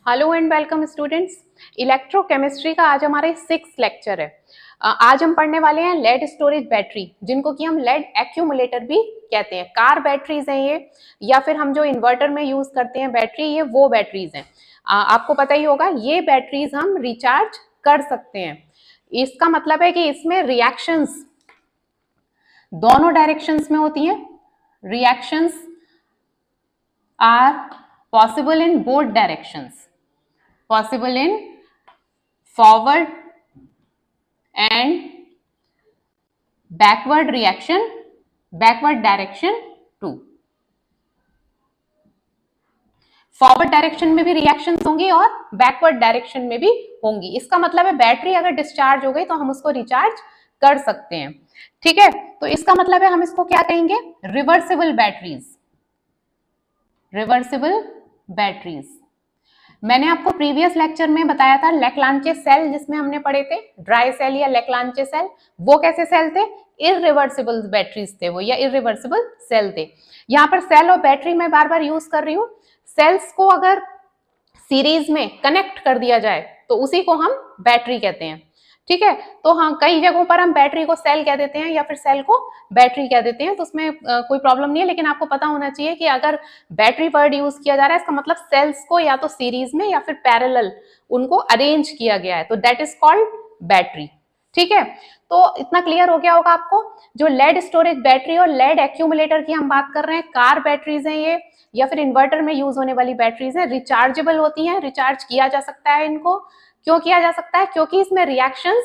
Hello and welcome students. Electrochemistry का आज हमारा 6th लेक्चर है। आज हम पढ़ने वाले हैं लेड स्टोरेज बैटरी, जिनको कि हम लेड एक्यूमुलेटर भी कहते हैं। कार बैटरीज हैं ये, या फिर हम जो इन्वर्टर में यूज करते हैं बैटरी, ये वो बैटरीज हैं। आपको पता ही होगा, ये बैटरीज हम रिचार्ज कर सकते हैं। इसका मतलब है कि इसमें रिएक्शंस दोनों डायरेक्शंस में होती हैं। Reactions are possible in both directions, possible in forward and backward reaction, backward direction too. Forward direction में भी रिएक्शंस होंगी और बैकवर्ड डायरेक्शन में भी होंगी। इसका मतलब है बैटरी अगर डिस्चार्ज हो गई तो हम उसको रिचार्ज कर सकते हैं। ठीक है, तो इसका मतलब है हम इसको क्या कहेंगे, रिवर्सिबल बैटरीज। रिवर्सिबल बैटरीज मैंने आपको प्रीवियस लेक्चर में बताया था लेक्लांचे सेल, जिसमें हमने पढ़े थे ड्राई सेल या लेक्लांचे सेल। वो कैसे सेल थे, इरिवर्सिबल बैटरीज थे वो, या इरिवर्सिबल सेल थे। यहाँ पर सेल और बैटरी मैं बार बार यूज कर रही हूँ। सेल्स को अगर सीरीज में कनेक्ट कर दिया जाए तो उसी को हम बैटरी कहते हैं। ठीक है, तो हाँ, कई जगहों पर हम बैटरी को सेल कह देते हैं या फिर सेल को बैटरी कह देते हैं, तो उसमें कोई प्रॉब्लम नहीं है। लेकिन आपको पता होना चाहिए कि अगर बैटरी वर्ड यूज किया जा रहा है, इसका मतलब सेल्स को या तो सीरीज में या फिर पैरेलल उनको अरेंज किया गया है, तो दैट इज कॉल्ड बैटरी। ठीक है, तो इतना क्लियर हो गया होगा आपको। जो लेड स्टोरेज बैटरी और लेड एक्यूमुलेटर की हम बात कर रहे हैं, कार बैटरीज हैं ये, या फिर इन्वर्टर में यूज होने वाली बैटरीज हैं, रिचार्जेबल होती हैं, रिचार्ज किया जा सकता है इनको। क्यों किया जा सकता है, क्योंकि इसमें रिएक्शंस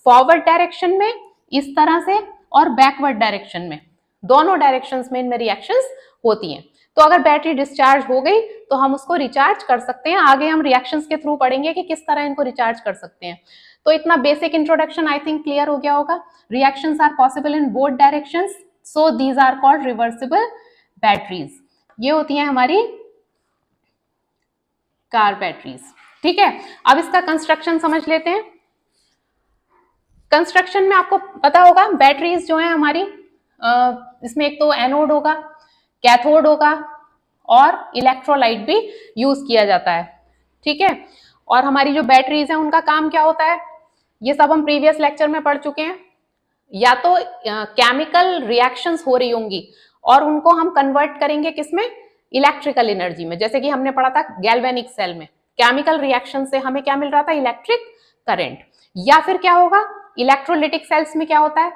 फॉरवर्ड डायरेक्शन में इस तरह से और बैकवर्ड डायरेक्शन में, दोनों डायरेक्शंस में इनमें रिएक्शंस होती हैं। तो अगर बैटरी डिस्चार्ज हो गई तो हम उसको रिचार्ज कर सकते हैं। आगे हम रिएक्शंस के थ्रू पढ़ेंगे कि किस तरह इनको रिचार्ज कर सकते हैं। तो इतना basic introduction I think clear हो गया होगा। Reactions are possible in both directions, so these are called reversible batteries. ये होती हैं हमारी कार बैटरीज। ठीक है, अब इसका कंस्ट्रक्शन समझ लेते हैं। कंस्ट्रक्शन में आपको पता होगा बैटरीज जो है हमारी, इसमें एक तो एनोड होगा, कैथोड होगा और इलेक्ट्रोलाइट भी यूज किया जाता है। ठीक है, और हमारी जो बैटरीज है उनका काम क्या होता है, ये सब हम प्रीवियस लेक्चर में पढ़ चुके हैं। या तो केमिकल रिएक्शंस हो रही होंगी और उनको हम कन्वर्ट करेंगे किसमें, इलेक्ट्रिकल एनर्जी में। जैसे कि हमने पढ़ा था गैल्वेनिक सेल में, केमिकल रिएक्शन से हमें क्या मिल रहा था, इलेक्ट्रिक करंट। या फिर क्या होगा, इलेक्ट्रोलिटिक सेल्स में क्या होता है,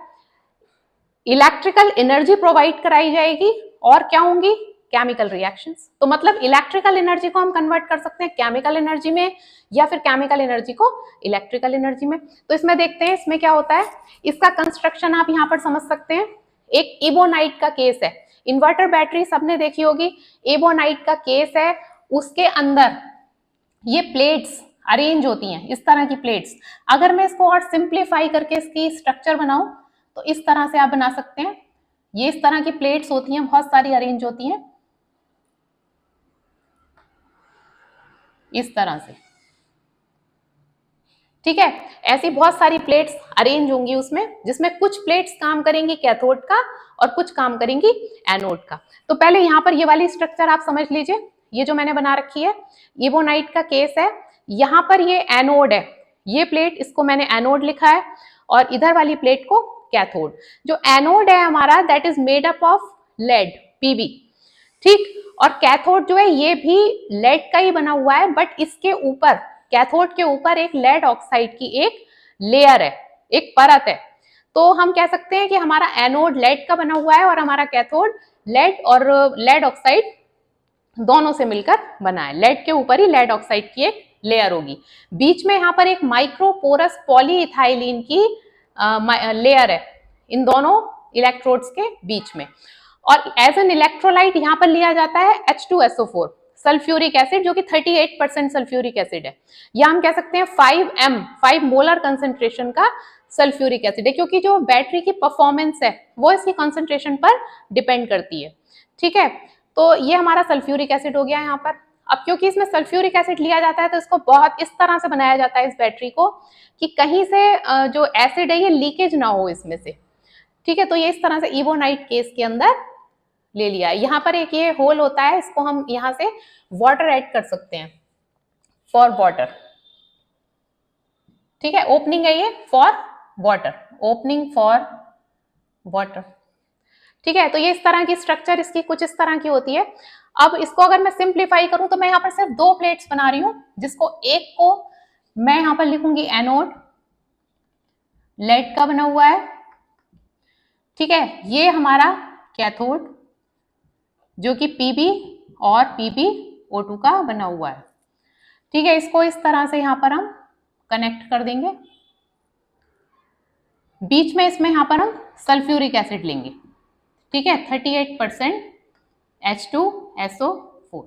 इलेक्ट्रिकल एनर्जी प्रोवाइड कराई जाएगी और क्या होंगी, केमिकल रिएक्शंस। तो मतलब इलेक्ट्रिकल एनर्जी को हम कन्वर्ट कर सकते हैं केमिकल एनर्जी में, या फिर केमिकल एनर्जी को इलेक्ट्रिकल एनर्जी में। तो इसमें देखते हैं इसमें क्या होता है। इसका कंस्ट्रक्शन आप यहाँ पर समझ सकते हैं। एक इबोनाइट का केस है, इन्वर्टर बैटरी सबने देखी होगी। इबोनाइट का केस है, उसके अंदर ये प्लेट्स अरेंज होती हैं, इस तरह की प्लेट्स। अगर मैं इसको और सिंप्लीफाई करके इसकी स्ट्रक्चर बनाऊं तो इस तरह से आप बना सकते हैं। ये इस तरह की प्लेट्स होती हैं, बहुत सारी अरेंज होती हैं इस तरह से। ठीक है, ऐसी बहुत सारी प्लेट्स अरेंज होंगी उसमें, जिसमें कुछ प्लेट्स काम करेंगी कैथोड का और कुछ काम करेंगी एनोड का। तो पहले यहाँ पर ये वाली स्ट्रक्चर आप समझ लीजिए। ये जो मैंने बना रखी है, इबोनाइट का केस है। यहाँ पर ये एनोड है, ये प्लेट, इसको मैंने एनोड लिखा है, और इधर वाली प्लेट को कैथोड। जो एनोड है हमारा, that is made up of lead, P B. ठीक, और कैथोड जो है ये भी लेड का ही बना हुआ है, बट इसके ऊपर, कैथोड के ऊपर एक लेड ऑक्साइड की एक लेयर है, एक परत है। तो हम कह सकते हैं कि हमारा एनोड लेड का बना हुआ है और हमारा कैथोड लेड और लेड ऑक्साइड दोनों से मिलकर बना है। लेड के ऊपर ही लेड ऑक्साइड की एक लेयर होगी, बीच में यहाँ पर एक माइक्रोपोरस पॉलीइथाइलिन की लेयर है इन दोनों इलेक्ट्रोड्स के बीच में। और एज एन इलेक्ट्रोलाइट यहाँ पर लिया जाता है H2SO4 सल्फ्यूरिक एसिड, जो कि 38% सल्फ्यूरिक एसिड है, या हम कह सकते हैं 5 मोलर कंसेंट्रेशन का सल्फ्यूरिक एसिड है, क्योंकि जो बैटरी की परफॉर्मेंस है वो इसकी कंसेंट्रेशन पर डिपेंड करती है। ठीक है, तो ये हमारा सल्फ्यूरिक एसिड हो गया यहाँ पर। अब क्योंकि इसमें सल्फ्यूरिक एसिड लिया जाता है तो इसको बहुत इस तरह से बनाया जाता है इस बैटरी को कि कहीं से जो एसिड है ये लीकेज ना हो इसमें से। ठीक है, तो ये इस तरह से इबोनाइट केस के अंदर ले लिया है। यहाँ पर एक ये होल होता है, इसको हम यहाँ से वाटर ऐड कर सकते हैं, फॉर वाटर, ठीक है, ओपनिंग है ये for water, opening for water, ठीक है। तो ये इस तरह की स्ट्रक्चर इसकी कुछ इस तरह की होती है। अब इसको अगर मैं सिंप्लीफाई करूं तो मैं यहाँ पर सिर्फ 2 प्लेट्स बना रही हूं, जिसको एक को मैं यहाँ पर लिखूंगी एनोड, लेड का बना हुआ है, ठीक है। ये हमारा कैथोड जो कि पीबी और PbO2 का बना हुआ है, ठीक है। इसको इस तरह से यहाँ पर हम कनेक्ट कर देंगे। बीच में इसमें यहाँ पर हम सल्फ्यूरिक एसिड लेंगे, ठीक है, 38% H2SO4।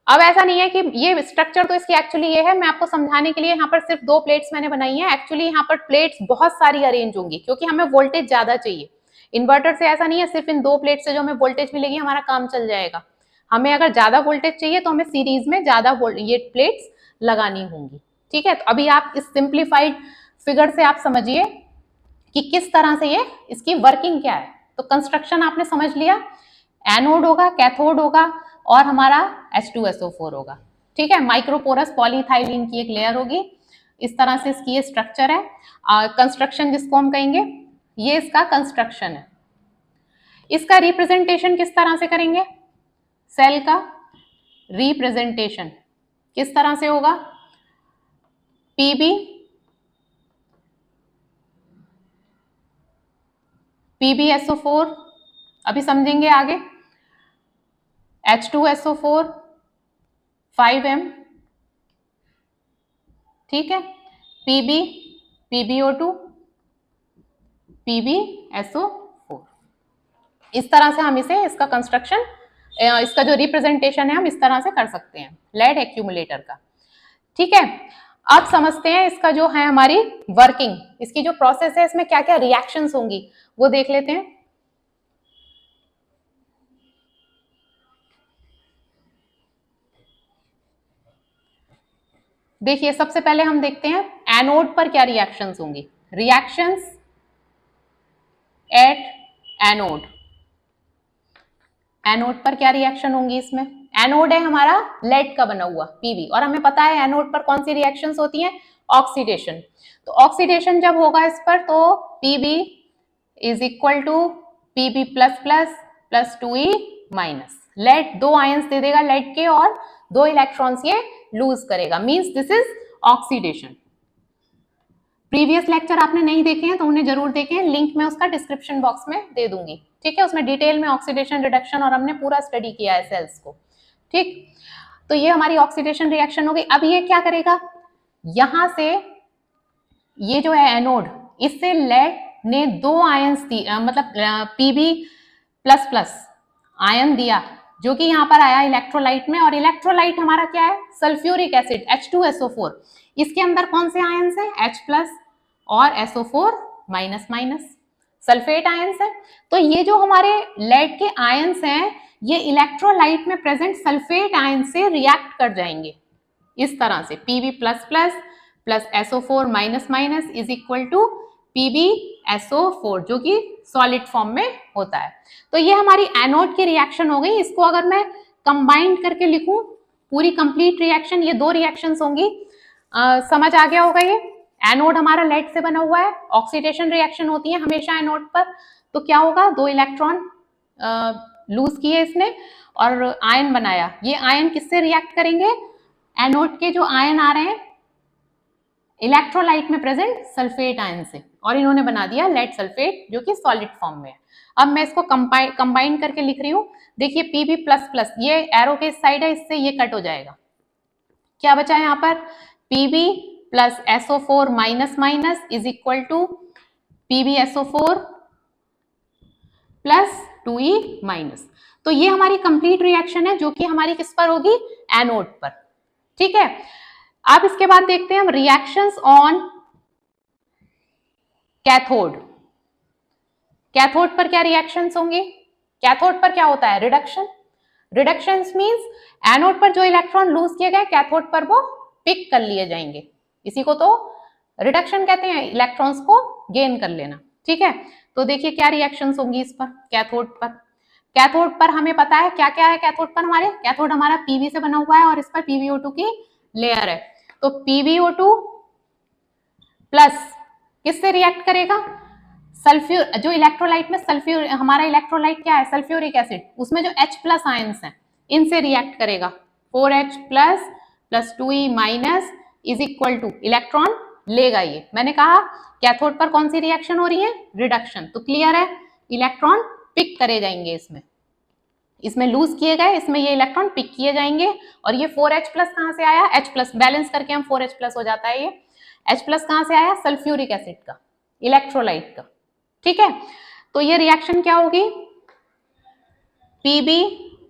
अब ऐसा नहीं है कि ये स्ट्रक्चर तो इसकी एक्चुअली ये है, मैं आपको समझाने के लिए यहाँ पर सिर्फ 2 प्लेट्स मैंने बनाई है। एक्चुअली यहाँ पर प्लेट्स बहुत सारी अरेंज होंगी क्योंकि हमें वोल्टेज ज्यादा चाहिए। इन्वर्टर से ऐसा नहीं है सिर्फ इन 2 प्लेट से जो हमें वोल्टेज मिलेगी हमारा काम चल जाएगा। हमें अगर ज्यादा वोल्टेज चाहिए तो हमें सीरीज में ज्यादा ये प्लेट्स लगानी होंगी, ठीक है। तो अभी आप इस सिंप्लीफाइड फिगर से आप समझिए कि किस तरह से ये इसकी वर्किंग क्या है। तो कंस्ट्रक्शन आपने समझ लिया, एनोड होगा, कैथोड होगा और हमारा H2SO4 होगा, ठीक है। माइक्रोपोरस पॉलीइथाइलिन की एक लेयर होगी, इस तरह से इसकी ये स्ट्रक्चर है। कंस्ट्रक्शन जिसको हम कहेंगे, ये इसका कंस्ट्रक्शन है। इसका रिप्रेजेंटेशन किस तरह से करेंगे, सेल का रिप्रेजेंटेशन किस तरह से होगा, PbSO4, अभी समझेंगे आगे, H2SO4 5m, ठीक है, PbO2 PbSO4। इस तरह से हम इसे इसका कंस्ट्रक्शन, इसका जो रिप्रेजेंटेशन है हम इस तरह से कर सकते हैं लेड एक्यूमुलेटर का, ठीक है। अब समझते हैं इसका जो है हमारी वर्किंग, इसकी जो प्रोसेस है इसमें क्या क्या रिएक्शंस होंगी वो देख लेते हैं। देखिए सबसे पहले हम देखते हैं एनोड पर क्या रिएक्शंस होंगी। रिएक्शंस एट एनोड, एनोड पर क्या रिएक्शन होंगी इसमें। एनोड है हमारा लेड का बना हुआ पीबी, और हमें पता है एनोड पर कौन सी रिएक्शंस होती हैं, ऑक्सीडेशन। तो ऑक्सीडेशन जब होगा इस पर तो Pb is equal to Pb plus plus plus 2e minus, lead 2 ions दे देगा लेड के और 2 इलेक्ट्रॉन्स ये लूज करेगा, means this is oxidation. Previous lecture आपने नहीं देखे हैं तो उन्हें जरूर देखें, लिंक मैं उसका डिस्क्रिप्शन बॉक्स में दे दूंगी, ठीक है। उसमें डिटेल में ऑक्सीडेशन रिडक्शन और हमने पूरा स्टडी किया है सेल्स को, ठीक। तो ये हमारी ऑक्सीडेशन रिएक्शन हो गई। अब ये क्या करेगा, यहां से ये जो है एनोड, इससे लेड ने 2 आयंस दी, मतलब पीबी प्लस प्लस आयन दिया जो कि यहाँ पर आया इलेक्ट्रोलाइट में, और इलेक्ट्रोलाइट हमारा क्या है, सल्फ्यूरिक एसिड H2SO4। इसके अंदर कौन से आयंस हैं, H प्लस और SO4 minus minus, sulphate ions है। तो ये जो हमारे लेड के आयंस हैं ये इलेक्ट्रोलाइट में प्रेजेंट सल्फेट आयन से रिएक्ट कर जाएंगे इस तरह से, Pb plus plus plus SO4 minus minus is equal to PbSO4 जो कि सॉलिड फॉर्म में होता है। तो ये हमारी एनोड की रिएक्शन हो गई। इसको अगर मैं कंबाइन करके लिखूं पूरी कंप्लीट रिएक्शन, ये 2 रिएक्शंस होंगी, समझ आ गया होगा। ये एनोड हमारा लेड से बना हुआ है, ऑक्सीडेशन रिएक्शन होती है हमेशा एनोड पर, तो क्या होगा, 2 इलेक्ट्रॉन लूज किए इसने और आयन बनाया। ये आयन किससे रिएक्ट करेंगे, एनोड के जो आयन आ रहे हैं इलेक्ट्रोलाइट में प्रेजेंट सल्फेट आयन से, और इन्होंने बना दिया लेड सल्फेट जो कि सॉलिड फॉर्म में है। अब मैं इसको कंबाइन करके लिख रही हूं, देखिए Pb प्लस प्लस, ये एरो के इस साइड है, इससे ये कट हो जाएगा, क्या बचा है यहाँ पर, Pb plus SO4 minus minus is equal to PbSO4 plus 2e minus. तो ये हमारी कंप्लीट रिएक्शन है जो कि हमारी किस पर होगी, एनोड पर, ठीक है। अब इसके बाद देखते हैं हम रिएक्शंस ऑन कैथोड। कैथोड पर क्या रिएक्शंस होंगे, कैथोड पर क्या होता है, रिडक्शन। रिडक्शन मींस एनोड पर जो इलेक्ट्रॉन लूज किए गए कैथोड पर वो पिक कर लिए जाएंगे, इसी को तो रिडक्शन कहते हैं, इलेक्ट्रॉन्स को गेन कर लेना, ठीक है। तो देखिए क्या रिएक्शंस होंगी इस पर कैथोड पर। कैथोड पर हमें पता है क्या क्या है, कैथोड पर हमारे कैथोड हमारा पीवी से बना हुआ है और इस पर PbO2 की लेयर है। तो PbO2 प्लस किससे रिएक्ट करेगा, सल्फ्यूर, जो इलेक्ट्रोलाइट में सल्फ्यूर, हमारा इलेक्ट्रोलाइट क्या है सल्फ्यूरिक एसिड, उसमें जो H प्लस आयंस हैं इनसे रिएक्ट करेगा। 4H plus plus 2E minus is equal two electron लेगा ये। मैंने कहा कैथोड पर कौन सी रिएक्शन हो रही है, रिडक्शन। तो क्लियर है, इलेक्ट्रॉन पिक करे जाएंगे इसमें लूज किए गए, इसमें ये इलेक्ट्रॉन पिक किए जाएंगे। और ये 4H प्लस कहां से आया, H प्लस बैलेंस करके हम 4H प्लस हो जाता है। ये H प्लस कहां से आया, सल्फ्यूरिक एसिड का, इलेक्ट्रोलाइट का। ठीक है, तो ये रिएक्शन क्या होगी, Pb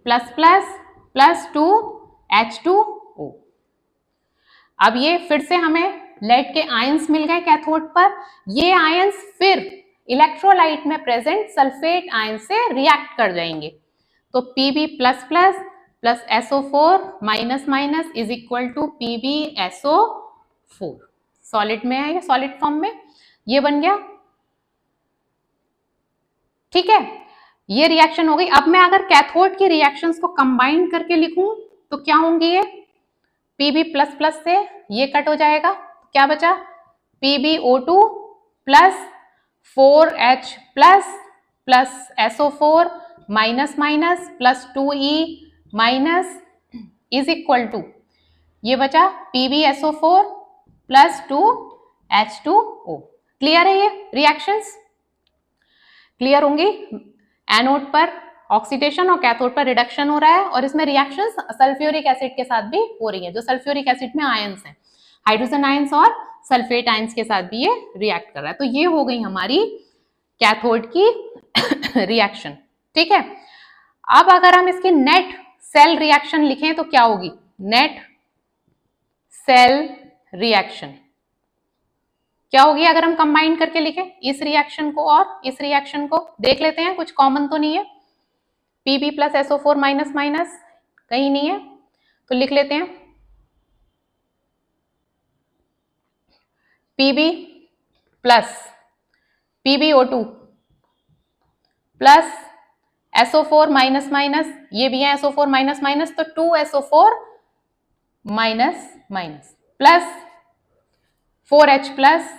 plus plus plus 2H2O। अब ये फिर से हमें लेड के आयंस मिल गए कैथोड पर, ये आयंस फिर इलेक्ट्रोलाइट में प्रेजेंट सल्फेट आयन से रिएक्ट कर जाएंगे। तो Pb plus plus plus SO4 minus minus is equal to PbSO4। Solid में है ये, सॉलिड फॉर्म में ये बन गया। ठीक है, ये रिएक्शन हो गई। अब मैं अगर कैथोड की रिएक्शंस को कंबाइन करके लिखूं तो क्या होंगी, ये Pb प्लस प्लस से ये कट हो जाएगा, क्या बचा, PbO2 प्लस 4H plus plus SO4 minus minus plus 2E minus is equal to ये बचा PbSO4 प्लस 2H2O। क्लियर है, ये रिएक्शंस क्लियर होंगी। एनोड पर ऑक्सीडेशन और कैथोड पर रिडक्शन हो रहा है और इसमें रिएक्शंस सल्फ्यूरिक एसिड के साथ भी हो रही है, जो सल्फ्यूरिक एसिड में आयंस हैं, हाइड्रोजन आयंस और सल्फेट आयंस के साथ भी ये रिएक्ट कर रहा है। तो ये हो गई हमारी कैथोड की रिएक्शन। ठीक है, अब अगर हम इसकी नेट सेल रिएक्शन लिखें तो क्या होगी, नेट सेल रिएक्शन क्या होगी अगर हम कंबाइन करके लिखें इस रिएक्शन को और इस रिएक्शन को। देख लेते हैं, कुछ कॉमन तो नहीं है, Pb plus SO4 minus minus कहीं नहीं है, तो लिख लेते हैं Pb plus PbO2 plus SO4 minus minus, ये भी है SO4 माइनस माइनस, तो 2SO4 minus minus plus 4H plus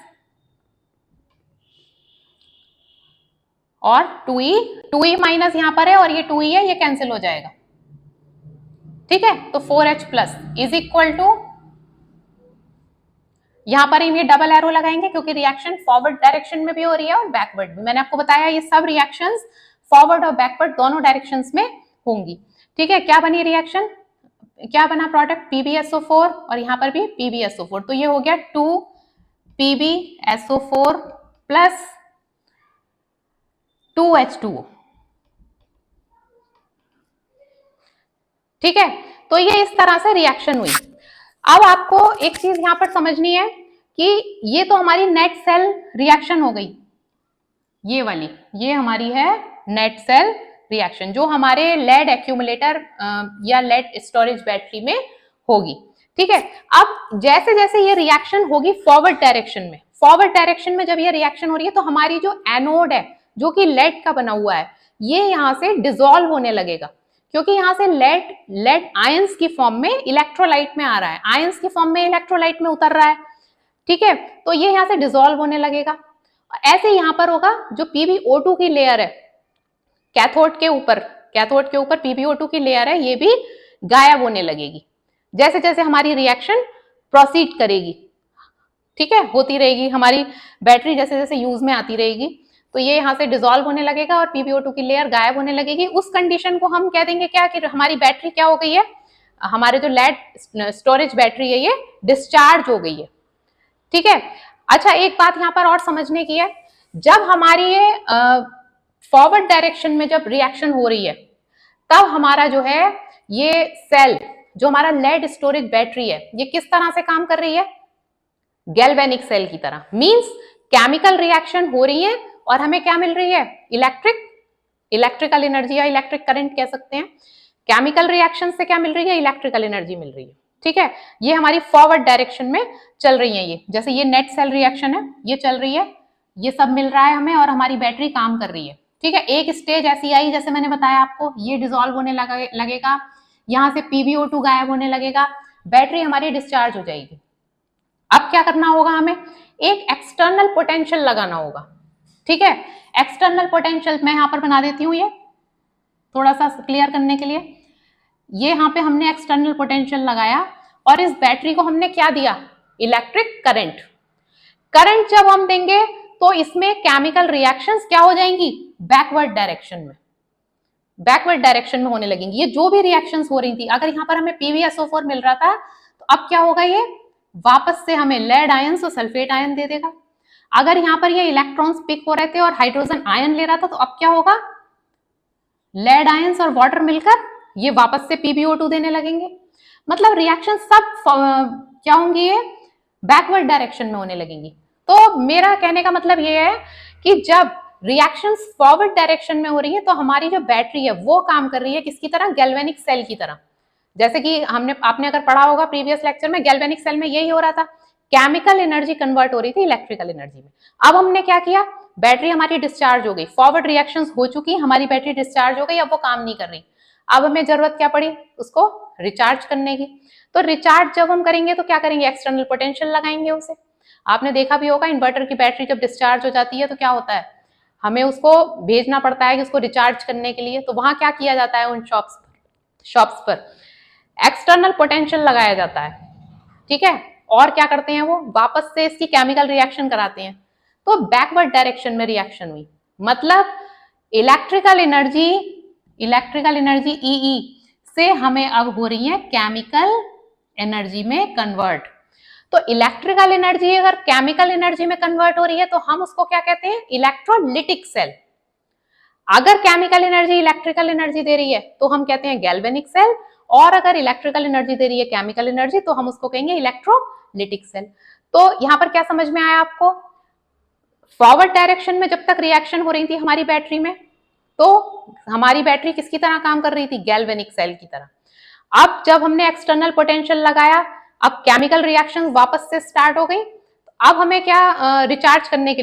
और 2E माइनस यहां पर है और ये 2E है, ये कैंसिल हो जाएगा। ठीक है, तो 4H plus is equal to, यहां पर हम ये डबल एरो लगाएंगे क्योंकि रिएक्शन फॉरवर्ड डायरेक्शन में भी हो रही है और बैकवर्ड भी। मैंने आपको बताया ये सब रिएक्शंस फॉरवर्ड और बैकवर्ड दोनों डायरेक्शंस में होंगी। ठीक है, क्या बनी रिएक्शन, क्या बना प्रोडक्ट, PbSO4 और यहां पर भी PbSO4, तो ये हो गया 2PbSO4 प्लस 2H2O। ठीक है, तो ये इस तरह से रिएक्शन हुई। अब आपको एक चीज यहां पर समझनी है कि ये तो हमारी नेट सेल रिएक्शन हो गई, ये वाली, ये हमारी है नेट सेल रिएक्शन जो हमारे लेड एक्यूमुलेटर या लेड स्टोरेज बैटरी में होगी। ठीक है, अब जैसे जैसे ये रिएक्शन होगी फॉरवर्ड डायरेक्शन में जब ये रिएक्शन हो रही है तो हमारी जो एनोड है जो कि लेड का बना हुआ है ये यहां से डिसॉल्व होने लगेगा, क्योंकि यहां से लेड आयंस की फॉर्म में इलेक्ट्रोलाइट में आ रहा है, आयंस की फॉर्म में इलेक्ट्रोलाइट में उतर रहा है। ठीक है, तो ये यहां से डिसॉल्व होने लगेगा। ऐसे यहां पर होगा जो PbO2 की लेयर है कैथोड के ऊपर PbO2 की लेयर है, ये भी गायब होने लगेगी जैसे जैसे हमारी रिएक्शन प्रोसीड करेगी। ठीक है, होती रहेगी हमारी बैटरी जैसे जैसे यूज में आती रहेगी, तो ये यहां से डिसॉल्व होने लगेगा और PbO2 की लेयर गायब होने लगेगी। उस कंडीशन को हम कह देंगे क्या, कि हमारी बैटरी क्या हो गई है, हमारे जो लेड स्टोरेज बैटरी है ये डिस्चार्ज हो गई है। ठीक है, अच्छा एक बात यहां पर और समझने की है, जब हमारी ये फॉरवर्ड डायरेक्शन में जब रिएक्शन हो रही है तब हमारा जो है ये सेल, जो हमारा लेड स्टोरेज बैटरी है, ये किस तरह से काम कर रही है, गैल्वेनिक सेल की तरह। मींस केमिकल रिएक्शन हो रही है और हमें क्या मिल रही है, इलेक्ट्रिकल एनर्जी या इलेक्ट्रिक करंट कह सकते हैं। केमिकल रिएक्शन से क्या मिल रही है, इलेक्ट्रिकल एनर्जी मिल रही है। ठीक है, ये हमारी फॉरवर्ड डायरेक्शन में चल रही है, ये जैसे ये नेट सेल रिएक्शन है ये चल रही है, ये सब मिल रहा है हमें और हमारी बैटरी काम कर रही है। ठीक है, एक स्टेज ऐसी आई जैसे मैंने बताया आपको, ये डिसॉल्व होने लगेगा, यहां से PbO2 गायब होने लगेगा, बैटरी हमारी डिस्चार्ज हो जाएगी। अब क्या करना होगा हमें, एक एक्सटर्नल पोटेंशियल लगाना होगा। ठीक है, एक्सटर्नल पोटेंशियल मैं यहां पर बना देती हूँ, ये थोड़ा सा क्लियर करने के लिए। ये यहाँ पे हमने एक्सटर्नल पोटेंशियल लगाया और इस बैटरी को हमने क्या दिया, इलेक्ट्रिक करंट। करंट जब हम देंगे तो इसमें केमिकल रिएक्शंस क्या हो जाएंगी, बैकवर्ड डायरेक्शन में, बैकवर्ड डायरेक्शन में होने लगेंगी। ये जो भी रिएक्शंस हो रही थी, अगर यहाँ पर हमें PbSO4 मिल रहा था तो अब क्या होगा, ये वापस से हमें लेड आयन और सल्फेट आयन दे देगा। अगर यहाँ पर ये इलेक्ट्रॉन्स पिक हो रहे थे और हाइड्रोजन आयन ले रहा था, तो अब क्या होगा, लेड आयंस और वाटर मिलकर ये वापस से PbO2 देने लगेंगे। मतलब रिएक्शन सब क्या होंगी, ये बैकवर्ड डायरेक्शन में होने लगेंगी। तो मेरा कहने का मतलब ये है कि जब रिएक्शंस फॉरवर्ड डायरेक्शन में हो रही है तो हमारी जो बैटरी है वो काम कर रही है किसकी तरह, गैल्वेनिक सेल की तरह। जैसे कि आपने अगर पढ़ा होगा प्रीवियस लेक्चर में, गैल्वेनिक सेल में यही हो रहा था, केमिकल एनर्जी कन्वर्ट हो रही थी इलेक्ट्रिकल एनर्जी में। अब हमने क्या किया, बैटरी हमारी डिस्चार्ज हो गई, फॉरवर्ड रिएक्शंस हो चुकी, हमारी बैटरी डिस्चार्ज हो गई, अब वो काम नहीं कर रही। अब हमें जरूरत क्या पड़ी, उसको रिचार्ज करने की। तो रिचार्ज जब हम करेंगे तो क्या करेंगे, एक्सटर्नल पोटेंशियल लगाएंगे उसे। आपने देखा भी होगा इन्वर्टर की बैटरी जब डिस्चार्ज हो जाती है तो क्या होता है, हमें उसको भेजना पड़ता है कि उसको रिचार्ज करने के लिए। तो वहां क्या किया जाता है, उन शॉप्स पर एक्सटर्नल पोटेंशियल लगाया जाता है। ठीक है, और क्या करते हैं, वो वापस से इसकी केमिकल रिएक्शन कराते हैं। तो बैकवर्ड डायरेक्शन में रिएक्शन हुई, मतलब इलेक्ट्रिकल एनर्जी EE से हमें अब हो रही है केमिकल एनर्जी में कन्वर्ट। तो इलेक्ट्रिकल एनर्जी अगर केमिकल एनर्जी में कन्वर्ट हो रही है तो हम उसको क्या कहते हैं, इलेक्ट्रोलिटिक सेल। अगर केमिकल एनर्जी इलेक्ट्रिकल एनर्जी दे रही है तो हम कहते हैं गैल्वेनिक सेल, और अगर इलेक्ट्रिकल एनर्जी दे रही है केमिकल एनर्जी तो हम उसको कहेंगे इलेक्ट्रोलिटिक सेल। तो यहां पर क्या समझ में आया आपको, फॉरवर्ड डायरेक्शन में जब तक रिएक्शन हो रही थी हमारी बैटरी में, तो हमारी बैटरी किसकी तरह काम कर रही थी, गैल्वेनिक सेल की तरह। अब जब हमने एक्सटर्नल पोटेंशियल लगाया, अब केमिकल रिएक्शन वापस से स्टार्ट हो गई। अब हमें क्या रिचार्ज करने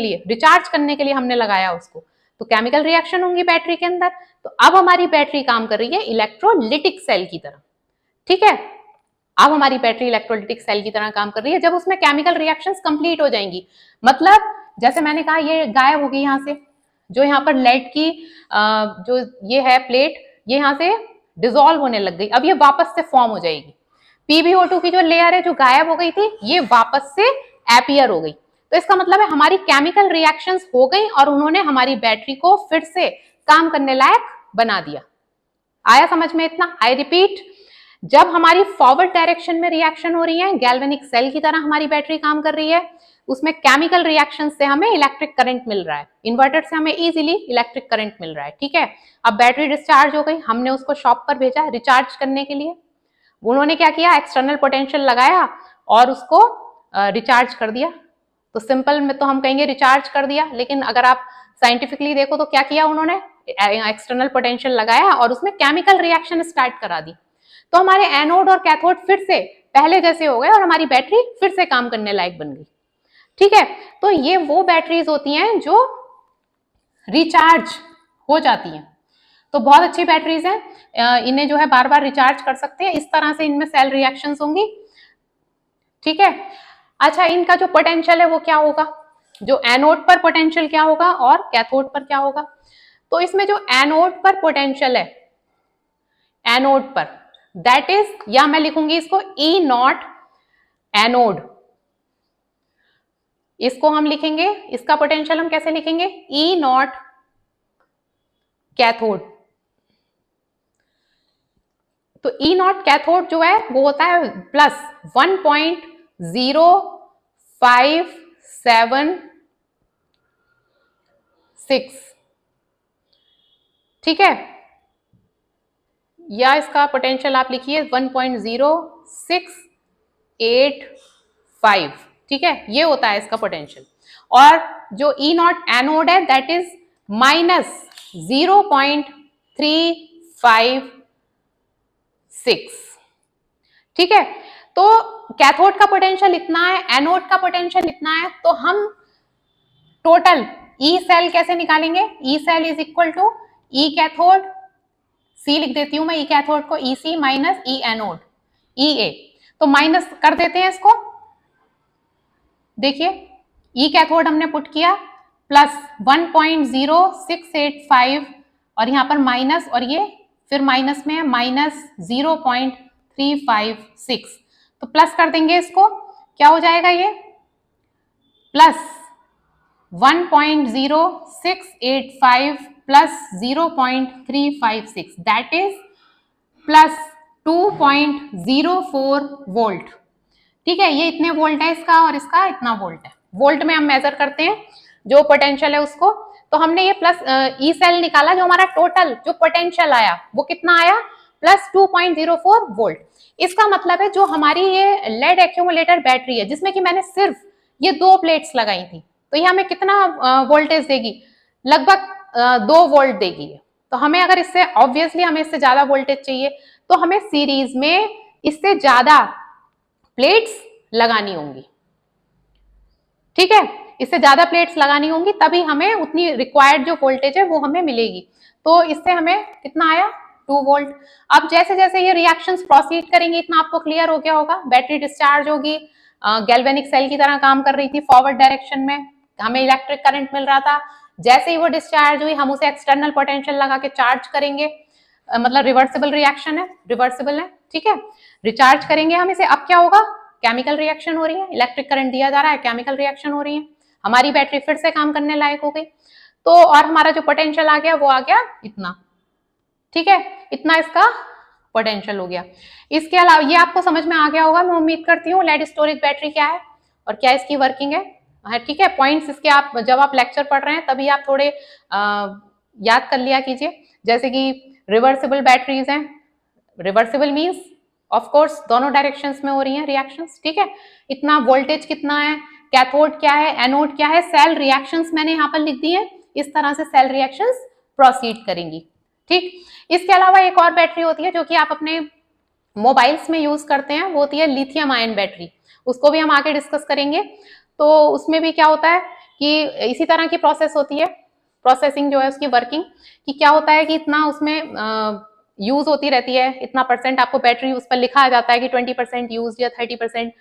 के लिए हमने लगाया उसको, तो केमिकल रिएक्शन होंगी बैटरी के अंदर। तो अब हमारी बैटरी काम कर रही है इलेक्ट्रोलिटिक सेल की तरह। ठीक है, अब हमारी बैटरी इलेक्ट्रोलिटिक सेल की तरह काम कर रही है जब उसमें केमिकल रिएक्शंस कंप्लीट हो जाएंगी। मतलब जैसे मैंने कहा ये गायब होगी यहाँ से, जो यहाँ पर लेड की जो ये है प्लेट, ये यहाँ से डिसॉल्व होने लग गई, अब ये वापस से फॉर्म हो जाएगी। PbO2 की जो लेयर है जो गायब हो गई थी, ये वापस से अपीयर हो गई। तो इसका मतलब है हमारी केमिकल रिएक्शंस हो गई और उन्होंने हमारी बैटरी को फिर से काम करने लायक बना दिया। आया समझ में इतना? आई रिपीट, जब हमारी फॉरवर्ड डायरेक्शन में रिएक्शन हो रही है, गैल्वेनिक सेल की तरह हमारी बैटरी काम कर रही है, उसमें केमिकल रिएक्शन से हमें इलेक्ट्रिक करंट मिल रहा है, इन्वर्टर से हमें इजीली इलेक्ट्रिक करंट मिल रहा है। ठीक है, अब बैटरी डिस्चार्ज हो गई, हमने उसको शॉप पर भेजा रिचार्ज करने के लिए। उन्होंने क्या किया, एक्सटर्नल पोटेंशियल लगाया और उसको रिचार्ज कर दिया। तो सिंपल में तो हम कहेंगे रिचार्ज कर दिया, लेकिन अगर आप साइंटिफिकली देखो तो क्या किया उन्होंने, एक्सटर्नल पोटेंशियल लगाया और उसमें केमिकल रिएक्शन स्टार्ट करा दी। तो हमारे एनोड और कैथोड फिर से पहले जैसे हो गए और हमारी बैटरी फिर से काम करने लायक बन गई। ठीक है, तो ये वो बैटरीज होती हैं जो रिचार्ज हो जाती हैं। तो बहुत अच्छी बैटरीज हैं, इन्हें जो है बार बार रिचार्ज कर सकते हैं, इस तरह से इनमें सेल रिएक्शंस होंगी। ठीक है, अच्छा इनका जो पोटेंशियल है वो क्या होगा, जो एनोड पर पोटेंशियल क्या होगा और कैथोड पर क्या होगा। तो इसमें जो एनोड पर पोटेंशियल है, एनोड पर दैट इज, या मैं लिखूंगी इसको E0 एनोड, इसको हम लिखेंगे, इसका पोटेंशियल हम कैसे लिखेंगे, E0 कैथोड। तो E0 कैथोड जो है वो होता है प्लस 1.0576। ठीक है, या इसका पोटेंशियल आप लिखिए 1.0685। ठीक है, ये होता है इसका पोटेंशियल। और जो E0 एनोड है दैट इज -0.356। ठीक है, तो कैथोड का पोटेंशियल इतना है, एनोड का पोटेंशियल इतना है, तो हम टोटल ई सेल कैसे निकालेंगे? E cell is equal to E cathode, C लिख देती हूं मैं ई कैथोड को, ई सी माइनस ई एनोड, ई ए। तो माइनस कर देते हैं इसको, देखिए ई कैथोड हमने पुट किया प्लस 1.0685 और यहाँ पर माइनस, और ये फिर माइनस में है माइनस 0.356, तो प्लस कर देंगे इसको, क्या हो जाएगा ये plus 1.0685 plus 0.356 that is plus 2.04 volt. ठीक है, ये इतने वोल्ट है इसका और इसका इतना वोल्ट है, वोल्ट में हम मेजर करते हैं जो पोटेंशियल है उसको। तो हमने ये प्लस ई सेल निकाला, जो हमारा टोटल जो पोटेंशियल आया वो कितना आया, प्लस 2.04 वोल्ट। इसका मतलब है जो हमारी ये लेड एक्यूमुलेटर बैटरी है जिसमें कि मैंने सिर्फ ये 2 प्लेट्स लगाई थी, तो ये हमें कितना वोल्टेज देगी, लगभग 2 वोल्ट देगी। तो हमें अगर इससे ऑब्वियसली हमें इससे ज्यादा वोल्टेज चाहिए तो हमें सीरीज में इससे ज्यादा प्लेट्स लगानी होंगी। ठीक है, इससे ज्यादा प्लेट्स लगानी होंगी तभी हमें उतनी रिक्वायर्ड जो वोल्टेज है वो हमें मिलेगी। तो इससे हमें कितना आया 2 वोल्ट। अब जैसे जैसे ये रिएक्शंस प्रोसीड करेंगे, इतना आपको क्लियर हो गया होगा, बैटरी डिस्चार्ज होगी, गैल्वेनिक सेल की तरह काम कर रही थी, फॉरवर्ड डायरेक्शन में हमें इलेक्ट्रिक करंट मिल रहा था। जैसे ही वो डिस्चार्ज हुई हम उसे एक्सटर्नल पोटेंशियल लगा के चार्ज करेंगे, मतलब रिवर्सिबल रिएक्शन है, रिवर्सिबल है। ठीक है, रिचार्ज करेंगे हम इसे, अब क्या होगा, केमिकल रिएक्शन हो रही है, इलेक्ट्रिक करंट दिया जा रहा है, केमिकल रिएक्शन हो रही है, हमारी बैटरी फिर से काम करने लायक हो गई। तो और हमारा जो पोटेंशियल आ गया वो आ गया इतना। ठीक है, इतना इसका पोटेंशियल हो गया। इसके अलावा ये आपको समझ में आ गया होगा, मैं उम्मीद करती हूँ, लेड स्टोरेज बैटरी क्या है और क्या इसकी वर्किंग है। ठीक है, पॉइंट्स इसके आप जब आप लेक्चर पढ़ रहे हैं तभी आप थोड़े याद कर लिया कीजिए। जैसे कि रिवर्सिबल बैटरीज हैं, रिवर्सिबल मीन्स ऑफ कोर्स दोनों डायरेक्शंस में हो रही हैं रिएक्शंस। ठीक है, इतना वोल्टेज कितना है, कैथोड क्या है, एनोड क्या है, सेल रिएक्शंस मैंने यहाँ पर लिख दी है, इस तरह से सेल रिएक्शंस प्रोसीड करेंगी। ठीक, इसके अलावा एक और बैटरी होती है जो कि आप अपने मोबाइल्स में यूज करते हैं, वो होती है लिथियम आयन बैटरी, उसको भी हम आगे डिस्कस करेंगे। तो उसमें भी क्या होता है कि इसी तरह की प्रोसेस होती है, प्रोसेसिंग जो है उसकी वर्किंग, कि क्या होता है कि इतना उसमें यूज होती रहती है, इतना परसेंट आपको बैटरी उस पर लिखा आ जाता है कि 20% यूज या 30%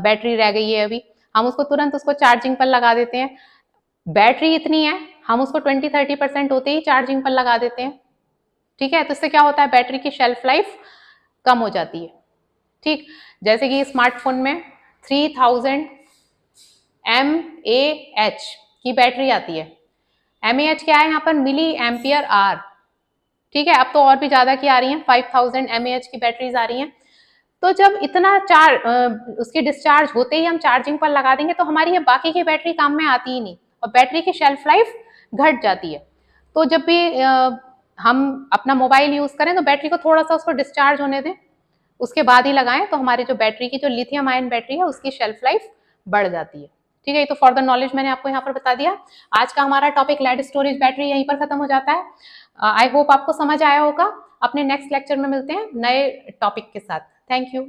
बैटरी रह गई है अभी, हम उसको तुरंत उसको चार्जिंग पर लगा देते हैं। बैटरी इतनी है, हम उसको 20-30% होते ही चार्जिंग पर लगा देते हैं। ठीक है, तो इससे क्या होता है, बैटरी की शेल्फ लाइफ कम हो जाती है। ठीक, जैसे कि स्मार्टफोन में 3000 mAh की बैटरी आती है। mAh क्या है यहाँ पर, मिली एम्पियर आर। ठीक है, अब तो और भी ज्यादा की आ रही हैं, 5000 mAh की बैटरीज आ रही हैं। तो जब इतना उसकी डिस्चार्ज होते ही हम चार्जिंग पर लगा देंगे तो हमारी ये बाकी की बैटरी काम में आती ही नहीं और बैटरी की शेल्फ लाइफ घट जाती है। तो जब भी हम अपना मोबाइल यूज करें तो बैटरी को थोड़ा सा उसको डिस्चार्ज होने दें, उसके बाद ही लगाएं, तो हमारी जो बैटरी की जो लिथियम आयन बैटरी है उसकी शेल्फ लाइफ बढ़ जाती है। ठीक है, तो फॉर द नॉलेज मैंने आपको यहाँ पर बता दिया। आज का हमारा टॉपिक लेड स्टोरेज बैटरी यहीं पर खत्म हो जाता है। आई होप आपको समझ आया होगा। अपने नेक्स्ट लेक्चर में मिलते हैं नए टॉपिक के साथ। Thank you.